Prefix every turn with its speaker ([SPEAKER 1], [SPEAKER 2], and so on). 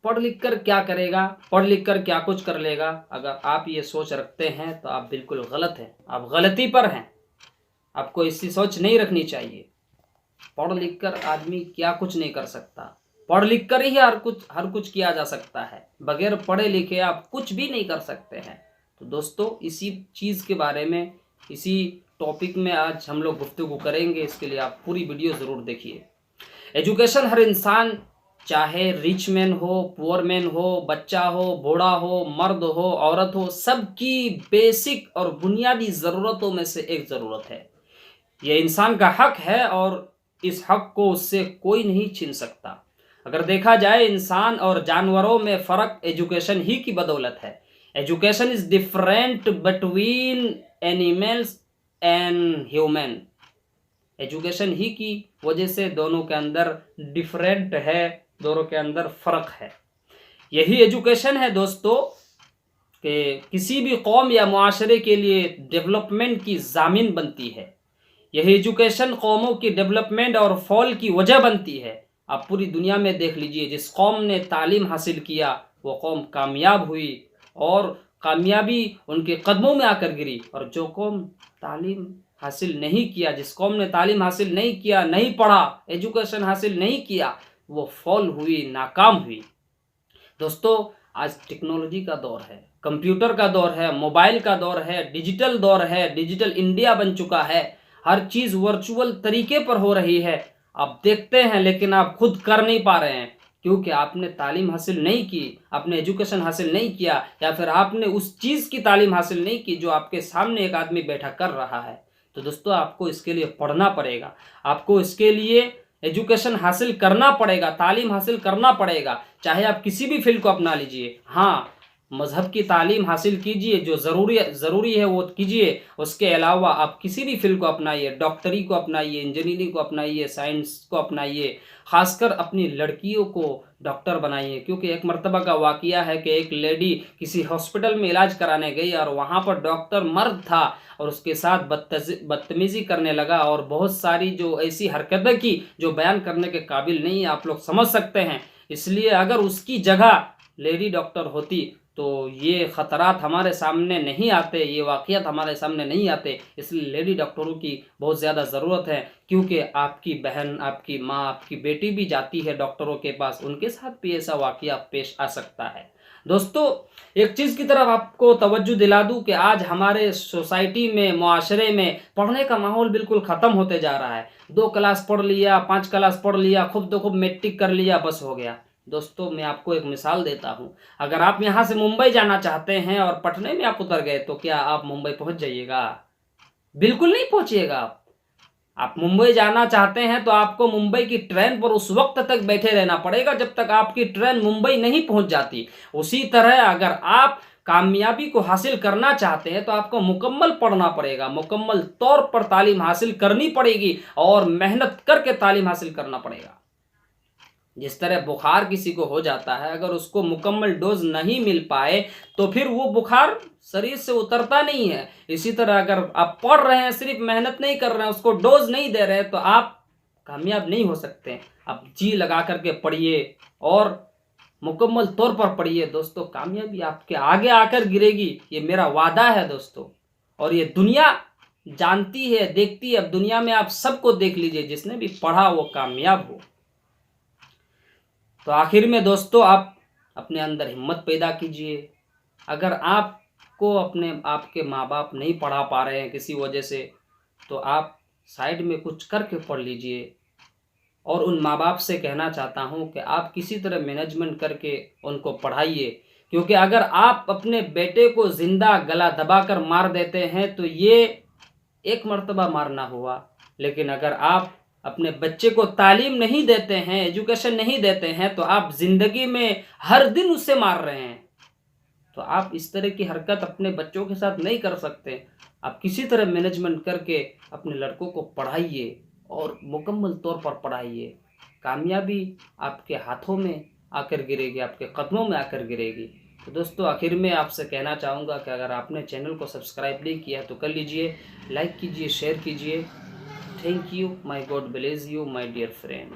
[SPEAKER 1] पढ़ लिख कर क्या करेगा, पढ़ लिख कर क्या कुछ कर लेगा, अगर आप ये सोच रखते हैं तो आप बिल्कुल गलत हैं, आप गलती पर हैं। आपको ऐसी सोच नहीं रखनी चाहिए। पढ़ लिख कर आदमी क्या कुछ नहीं कर सकता, पढ़ लिख कर ही हर कुछ किया जा सकता है। बगैर पढ़े लिखे आप कुछ भी नहीं कर सकते हैं। तो दोस्तों, इसी चीज़ के बारे में, इसी टॉपिक में आज हम लोग गुफ्तगू करेंगे। इसके लिए आप पूरी वीडियो ज़रूर देखिए। एजुकेशन हर इंसान, चाहे रिच मैन हो, पुअर मैन हो, बच्चा हो, बूढ़ा हो, मर्द हो, औरत हो, सबकी बेसिक और बुनियादी ज़रूरतों में से एक ज़रूरत है। यह इंसान का हक है और इस हक को उससे कोई नहीं छीन सकता। अगर देखा जाए, इंसान और जानवरों में फ़र्क एजुकेशन ही की बदौलत है। Education is different between animals and human. Education ही की वजह से दोनों के अंदर डिफरेंट है, दोनों के अंदर फ़र्क है। यही एजुकेशन है दोस्तों कि किसी भी कौम या मुआशरे के लिए डेवलपमेंट की ज़ामिन बनती है। यही एजुकेशन कौमों की डेवलपमेंट और फॉल की वजह बनती है। आप पूरी दुनिया में देख लीजिए, जिस कौम ने तालीम हासिल किया वो कौम कामयाब हुई और कामयाबी उनके कदमों में आकर गिरी। और जो कौम तालीम हासिल नहीं किया, जिस कौम ने तालीम हासिल नहीं किया, नहीं पढ़ा, एजुकेशन हासिल नहीं किया, वो फॉल हुई, नाकाम हुई। दोस्तों, आज टेक्नोलॉजी का दौर है, कंप्यूटर का दौर है, मोबाइल का दौर है, डिजिटल दौर है, डिजिटल इंडिया बन चुका है। हर चीज़ वर्चुअल तरीके पर हो रही है। आप देखते हैं लेकिन आप खुद कर नहीं पा रहे हैं, क्योंकि आपने तालीम हासिल नहीं की, आपने एजुकेशन हासिल नहीं किया, या फिर आपने उस चीज़ की तालीम हासिल नहीं की जो आपके सामने एक आदमी बैठा कर रहा है। तो दोस्तों, आपको इसके लिए पढ़ना पड़ेगा, आपको इसके लिए एजुकेशन हासिल करना पड़ेगा, तालीम हासिल करना पड़ेगा। चाहे आप किसी भी फील्ड को अपना लीजिए। हाँ, मज़हब की तालीम हासिल कीजिए, जो ज़रूरी है वो कीजिए। उसके अलावा आप किसी भी फील्ड को अपनाइए, डॉक्टरी को अपनाइए, इंजीनियरिंग को अपनाइए, साइंस को अपनाइए। ख़ासकर अपनी लड़कियों को डॉक्टर बनाइए, क्योंकि एक मर्तबा का वाक़या है कि एक लेडी किसी हॉस्पिटल में इलाज कराने गई और वहाँ पर डॉक्टर मर्द था और उसके साथ बदतमीज़ी करने लगा और बहुत सारी जो ऐसी हरकतें की जो बयान करने के काबिल नहीं है। आप लोग समझ सकते हैं। इसलिए अगर उसकी जगह लेडी डॉक्टर होती तो ये ख़तरात हमारे सामने नहीं आते, ये वाक़यात हमारे सामने नहीं आते। इसलिए लेडी डॉक्टरों की बहुत ज़्यादा ज़रूरत है, क्योंकि आपकी बहन, आपकी माँ, आपकी बेटी भी जाती है डॉक्टरों के पास, उनके साथ भी ऐसा वाक़या पेश आ सकता है। दोस्तों, एक चीज़ की तरफ आपको तवज्जो दिला दूँ कि आज हमारे सोसाइटी में, मुआशरे में पढ़ने का माहौल बिल्कुल ख़त्म होते जा रहा है। 2 क्लास पढ़ लिया, 5 क्लास पढ़ लिया, खूब तो खूब मैट्रिक कर लिया, बस हो गया। दोस्तों, मैं आपको एक मिसाल देता हूँ। अगर आप यहाँ से मुंबई जाना चाहते हैं और पटने में आप उतर गए, तो क्या आप मुंबई पहुँच जाइएगा? बिल्कुल नहीं पहुँचिएगा आप मुंबई जाना चाहते हैं तो आपको मुंबई की ट्रेन पर उस वक्त तक बैठे रहना पड़ेगा जब तक आपकी ट्रेन मुंबई नहीं पहुँच जाती। उसी तरह अगर आप कामयाबी को हासिल करना चाहते हैं तो आपको मुकम्मल पढ़ना पड़ेगा, मुकम्मल तौर पर तालीम हासिल करनी पड़ेगी और मेहनत करके तालीम हासिल करना पड़ेगा। जिस तरह बुखार किसी को हो जाता है, अगर उसको मुकम्मल डोज नहीं मिल पाए तो फिर वो बुखार शरीर से उतरता नहीं है। इसी तरह अगर आप पढ़ रहे हैं, सिर्फ मेहनत नहीं कर रहे हैं, उसको डोज नहीं दे रहे हैं, तो आप कामयाब नहीं हो सकते। आप जी लगा करके पढ़िए और मुकम्मल तौर पर पढ़िए। दोस्तों, कामयाबी आपके आगे आकर गिरेगी, ये मेरा वादा है दोस्तों। और ये दुनिया जानती है, देखती है। अब दुनिया में आप सबको देख लीजिए, जिसने भी पढ़ा वो कामयाब हो। तो आखिर में दोस्तों, आप अपने अंदर हिम्मत पैदा कीजिए। अगर आपको आपके माँ बाप नहीं पढ़ा पा रहे हैं किसी वजह से, तो आप साइड में कुछ करके पढ़ लीजिए। और उन माँ बाप से कहना चाहता हूँ कि आप किसी तरह मैनेजमेंट करके उनको पढ़ाइए, क्योंकि अगर आप अपने बेटे को ज़िंदा गला दबाकर मार देते हैं तो ये एक मर्तबा मारना हुआ। लेकिन अगर आप अपने बच्चे को तालीम नहीं देते हैं, एजुकेशन नहीं देते हैं, तो आप ज़िंदगी में हर दिन उससे मार रहे हैं। तो आप इस तरह की हरकत अपने बच्चों के साथ नहीं कर सकते। आप किसी तरह मैनेजमेंट करके अपने लड़कों को पढ़ाइए और मुकम्मल तौर पर पढ़ाइए। कामयाबी आपके हाथों में आकर गिरेगी, आपके कदमों में आकर गिरेगी। तो दोस्तों, आखिर में आपसे कहना चाहूँगा कि अगर आपने चैनल को सब्सक्राइब नहीं किया तो कर लीजिए, लाइक कीजिए, शेयर कीजिए। Thank you, may God bless you my dear friend.